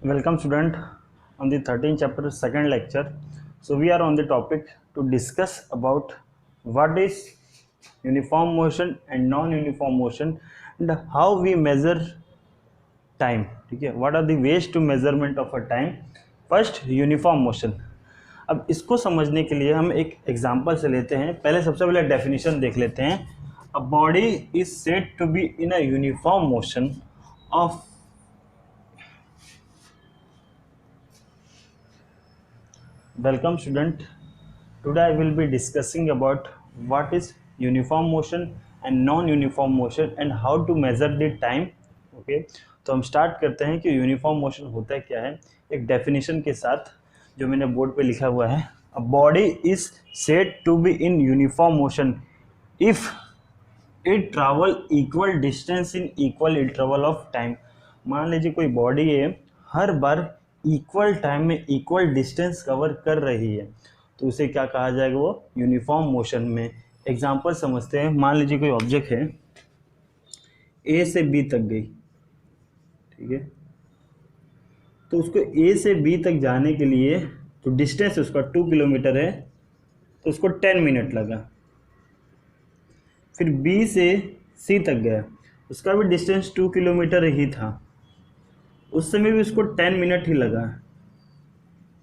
Welcome student on the 13th chapter second lecture. So we are on the topic to discuss about what is uniform motion and non-uniform motion and how we measure time. ठीक है, what are the ways to measurement of a time? First, uniform motion. अब इसको समझने के लिए हम एक example से लेते हैं. पहले सबसे पहले डेफिनेशन देख लेते हैं. A body is said to be in a uniform motion of Welcome student. Today I will be discussing about what is uniform motion and non-uniform motion and how to measure the time. Okay, तो हम start करते हैं कि uniform motion होता है क्या है, एक डेफिनेशन के साथ जो मैंने बोर्ड पे लिखा हुआ है. A body is said to be in uniform motion if it travel equal distance in equal interval of time. मान लीजिए कोई बॉडी है, हर बार इक्वल टाइम में इक्वल डिस्टेंस कवर कर रही है, तो उसे क्या कहा जाएगा, वो यूनिफॉर्म मोशन में. एग्जांपल समझते हैं. मान लीजिए कोई ऑब्जेक्ट है, ए से बी तक गई, ठीक है, तो उसको ए से बी तक जाने के लिए तो डिस्टेंस उसका 2 किलोमीटर है, तो उसको 10 मिनट लगा. फिर बी से सी तक गया, उसका भी डिस्टेंस 2 किलोमीटर ही था, उस समय भी उसको 10 मिनट ही लगा.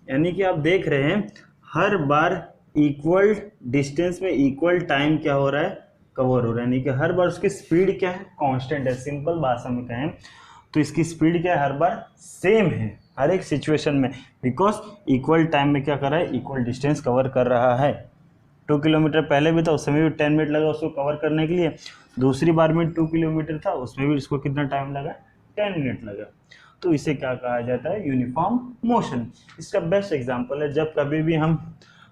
यानी कि आप देख रहे हैं हर बार इक्वल डिस्टेंस में इक्वल टाइम क्या हो रहा है, कवर हो रहा है. यानी कि हर बार उसकी स्पीड क्या है, कांस्टेंट है. सिंपल भाषा में कहें तो इसकी स्पीड क्या है, हर बार सेम है हर एक सिचुएशन में, बिकॉज इक्वल टाइम में क्या कर रहा है, इक्वल डिस्टेंस कवर कर रहा है. 2 किलोमीटर पहले भी था, उस समय भी 10 मिनट लगा उसको कवर करने के लिए. दूसरी बार में 2 किलोमीटर था, उसमें भी उसको कितना टाइम लगा, 10 मिनट लगा. तो इसे क्या कहा जाता है, यूनिफॉर्म मोशन. इसका बेस्ट एग्जांपल है जब कभी भी हम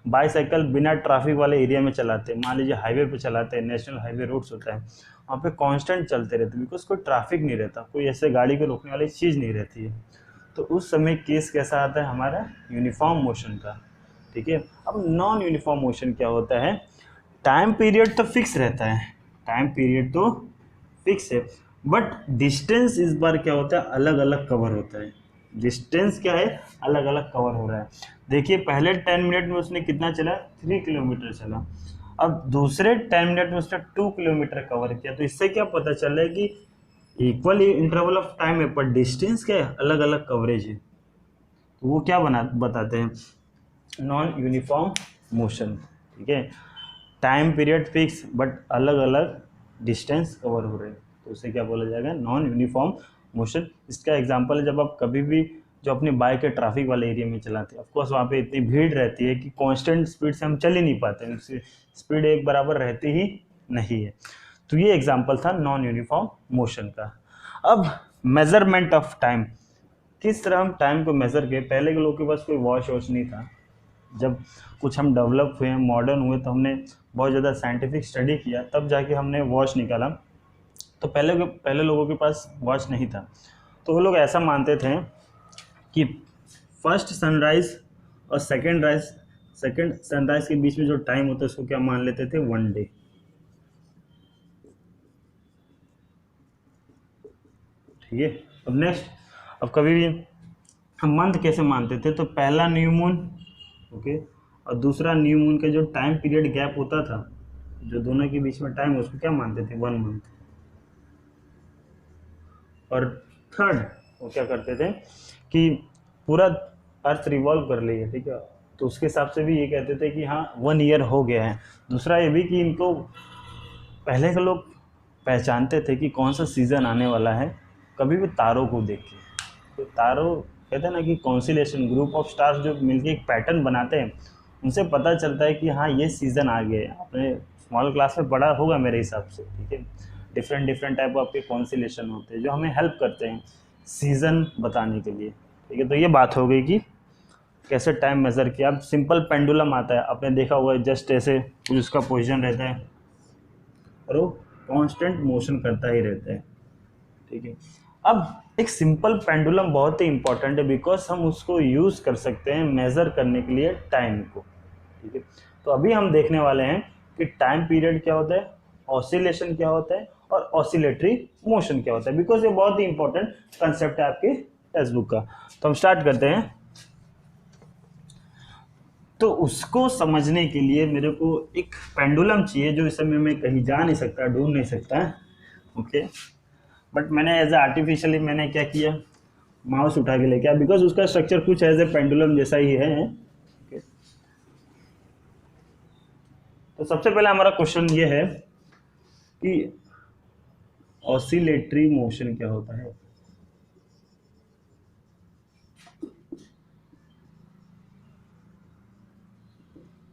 बाईसाइकिल बिना ट्रैफिक वाले एरिया में चलाते हैं. मान लीजिए हाईवे पे चलाते हैं, नेशनल हाईवे रोड्स होता है, वहाँ पे कांस्टेंट चलते रहते हैं, बिकॉज कोई ट्रैफिक नहीं रहता, कोई ऐसे गाड़ी को रोकने वाली चीज़ नहीं रहती है. तो उस समय केस कैसा आता है हमारा, यूनिफॉर्म मोशन का. ठीक है. अब नॉन यूनिफॉर्म मोशन क्या होता है, टाइम पीरियड तो फिक्स रहता है, टाइम पीरियड तो फिक्स है, बट डिस्टेंस इस बार क्या होता है, अलग अलग कवर होता है. डिस्टेंस क्या है, अलग अलग कवर हो रहा है. देखिए पहले 10 मिनट में उसने कितना चला, 3 किलोमीटर चला. अब दूसरे 10 मिनट में उसने 2 किलोमीटर कवर किया. तो इससे क्या पता चल रहा है कि इक्वल इंटरवल ऑफ टाइम है, पर डिस्टेंस क्या है, अलग अलग कवरेज है. तो वो क्या बताते हैं, नॉन यूनिफॉर्म मोशन. ठीक है. टाइम पीरियड फिक्स बट अलग अलग डिस्टेंस कवर हो रहे हैं, तो उसे क्या बोला जाएगा, नॉन यूनिफॉर्म मोशन. इसका एग्जांपल है जब आप कभी भी जो अपनी बाइक है ट्रैफिक वाले एरिया में चलाते हैं, ऑफकोर्स वहाँ पे इतनी भीड़ रहती है कि कांस्टेंट स्पीड से हम चल ही नहीं पाते हैं, स्पीड एक बराबर रहती ही नहीं है. तो ये एग्जांपल था नॉन यूनिफॉर्म मोशन का. अब मेजरमेंट ऑफ टाइम, किस तरह हम टाइम को मेज़र किए. पहले के लोगों के पास कोई वॉच नहीं था. जब कुछ हम डेवलप हुए, मॉडर्न हुए, तो हमने बहुत ज़्यादा साइंटिफिक स्टडी किया, तब जाके हमने वॉच निकाला. तो पहले लोगों के पास वॉच नहीं था, तो वो लोग ऐसा मानते थे कि फर्स्ट सनराइज़ और सेकंड सनराइज़ के बीच में जो टाइम होता है उसको क्या मान लेते थे, 1 डे. ठीक है. अब नेक्स्ट, अब कभी भी हम मंथ कैसे मानते थे, तो पहला न्यू मून, ओके, और दूसरा न्यू मून का जो टाइम पीरियड गैप होता था, जो दोनों के बीच में टाइम, उसको क्या मानते थे, 1 मंथ. और थर्ड वो क्या करते थे कि पूरा अर्थ रिवॉल्व कर रही है, ठीक है, तो उसके हिसाब से भी ये कहते थे कि हाँ 1 ईयर हो गया है. दूसरा ये भी कि इनको पहले के लोग पहचानते थे कि कौन सा सीज़न आने वाला है, कभी भी तारों को देख के. तो तारों कहते हैं ना कि कॉन्सिलेशन, ग्रुप ऑफ स्टार्स जो मिलके एक पैटर्न बनाते हैं, उनसे पता चलता है कि हाँ ये सीज़न आ गए. आपने स्मॉल क्लास में पढ़ा होगा मेरे हिसाब से. ठीक है. डिफरेंट टाइप ऑफ के कॉन्सिलेशन होते हैं जो हमें हेल्प करते हैं सीज़न बताने के लिए. ठीक है. तो ये बात हो गई कि कैसे टाइम मेज़र किया. अब सिंपल पेंडुलम आता है, आपने देखा हुआ है, जस्ट ऐसे कुछ उसका पोजीशन रहता है और वो कांस्टेंट मोशन करता ही रहता है. ठीक है. अब एक सिंपल पेंडुलम बहुत ही इंपॉर्टेंट है, बिकॉज हम उसको यूज़ कर सकते हैं मेज़र करने के लिए टाइम को. ठीक है. तो अभी हम देखने वाले हैं कि टाइम पीरियड क्या होता है, ऑसिलेशन क्या होता है, और ऑसिलेटरी मोशन क्या होता है, बिकॉज ये बहुत ही इंपॉर्टेंट कंसेप्ट है आपके टेक्स्ट बुक का। तो हम स्टार्ट करते हैं। तो उसको समझने के लिए मेरे को एक पेंडुलम चाहिए, जो इस समय मैं कहीं जा नहीं सकता, ढूंढ नहीं सकता, ओके। बट मैंने एज ए आर्टिफिशियली मैंने क्या किया, माउस उठा के लेके आया, बिकॉज उसका स्ट्रक्चर कुछ एज ए पेंडुलम जैसा ही है, okay? तो सबसे पहले हमारा क्वेश्चन ये है कि ऑसिलेटरी मोशन क्या होता है।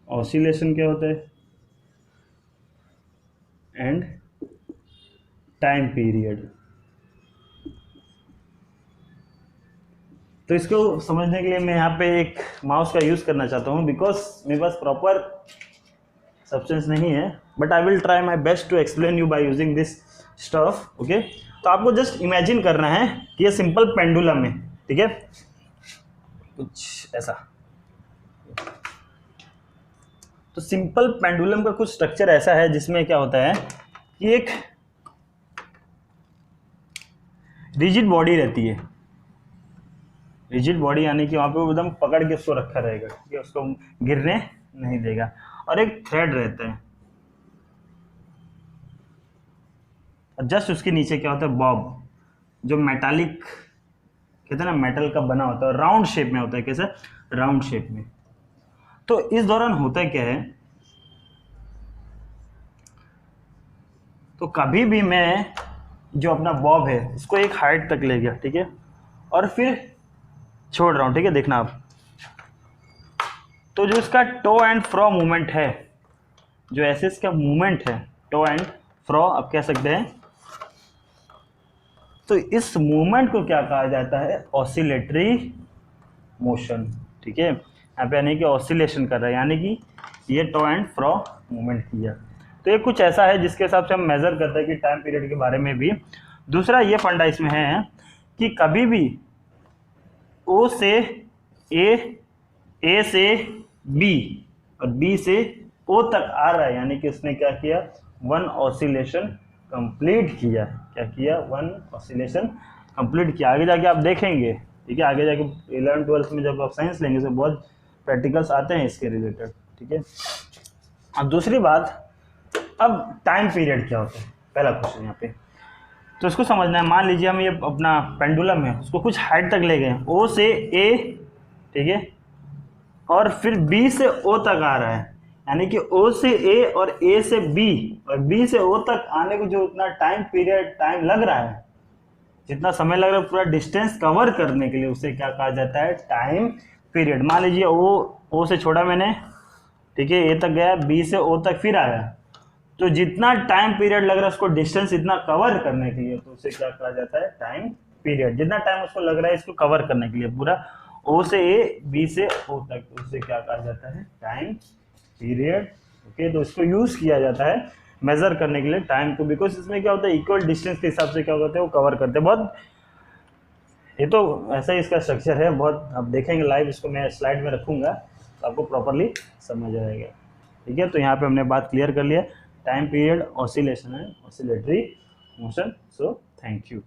ऑसिलेशन क्या होता है एंड टाइम पीरियड। तो इसको समझने के लिए मैं यहाँ पे एक माउस का यूज करना चाहता हूँ, बिकॉज मेरे पास प्रॉपर सब्सटेंस नहीं है, but I will try my best to explain you by using this stuff, okay. तो आपको जस्ट इमेजिन करना है कि ये सिंपल पेंडुलम है, ठीक है, कुछ ऐसा। तो सिंपल पेंडुलम का कुछ स्ट्रक्चर ऐसा है जिसमें क्या होता है कि एक रिजिड बॉडी रहती है। रिजिड बॉडी यानी कि वहां पे वो एकदम पकड़ के उसको रखा रहेगा, ठीक है, उसको गिरने नहीं देगा। और एक थ्रेड रहता है, और जस्ट उसके नीचे क्या होता है, बॉब, जो मेटालिक कहते हैं ना, मेटल का बना होता है, राउंड शेप में होता है। कैसे? राउंड शेप में। तो इस दौरान होता क्या है, तो कभी भी मैं जो अपना बॉब है उसको एक हाइट तक ले गया, ठीक है, और फिर छोड़ रहा हूं, ठीक है, देखना आप। तो जो इसका टो एंड फ्रो मूवमेंट है, जो ऐसे इसका मूवमेंट है, टो एंड फ्रो आप कह सकते हैं, तो इस मूवमेंट को क्या कहा जाता है, ऑसिलेटरी मोशन, ठीक है। यहाँ पे यानी कि ऑसिलेशन कर रहा है, यानी कि ये टो एंड फ्रो मूवमेंट किया। तो ये कुछ ऐसा है जिसके हिसाब से हम मेजर करते हैं कि टाइम पीरियड के बारे में भी। दूसरा ये फंडा इसमें है कि कभी भी ओ से ए से बी और बी से ओ तक आ रहा है, यानी कि उसने क्या किया, वन ऑसिलेशन कंप्लीट किया। क्या किया? वन ऑसिलेशन कंप्लीट किया। आगे जाके आप देखेंगे, ठीक है, आगे जाके 11th-12th में जब आप साइंस लेंगे तो बहुत प्रैक्टिकल्स आते हैं इसके रिलेटेड, ठीक है। अब दूसरी बात, अब टाइम पीरियड क्या होता है, पहला क्वेश्चन यहाँ पे। तो इसको समझना है। मान लीजिए हम ये अपना पेंडुलम है, उसको कुछ हाइट तक ले गए, ओ से ए, ठीक है, और फिर बी से ओ तक आ रहा है, यानी कि ओ से ए और ए से बी और बी से ओ तक आने को जो उतना टाइम पीरियड, टाइम लग रहा है, जितना समय लग रहा है पूरा डिस्टेंस कवर करने के लिए, उसे क्या कहा जाता है, टाइम पीरियड। मान लीजिए ओ से छोड़ा मैंने, ठीक है, ए तक गया, बी से ओ तक फिर आया, तो जितना टाइम पीरियड लग रहा है उसको डिस्टेंस इतना कवर करने के लिए, तो उसे क्या कहा जाता है, टाइम पीरियड। जितना टाइम उसको लग रहा है इसको कवर करने के लिए पूरा, ओ से ए, बी से ओ तक, तो उसे क्या कहा जाता है, टाइम पीरियड, ओके। तो इसको यूज किया जाता है मेजर करने के लिए टाइम को, बिकॉज इसमें क्या होता है, इक्वल डिस्टेंस के हिसाब से क्या होता है, वो कवर करते हैं बहुत। ये तो ऐसा ही इसका स्ट्रक्चर है, बहुत आप देखेंगे लाइव, इसको मैं स्लाइड में रखूंगा तो आपको प्रॉपरली समझ आएगा, ठीक है। तो यहाँ पे हमने बात क्लियर कर लिया, टाइम पीरियड ऑसिलेशन है, oscillatory motion. So thank you.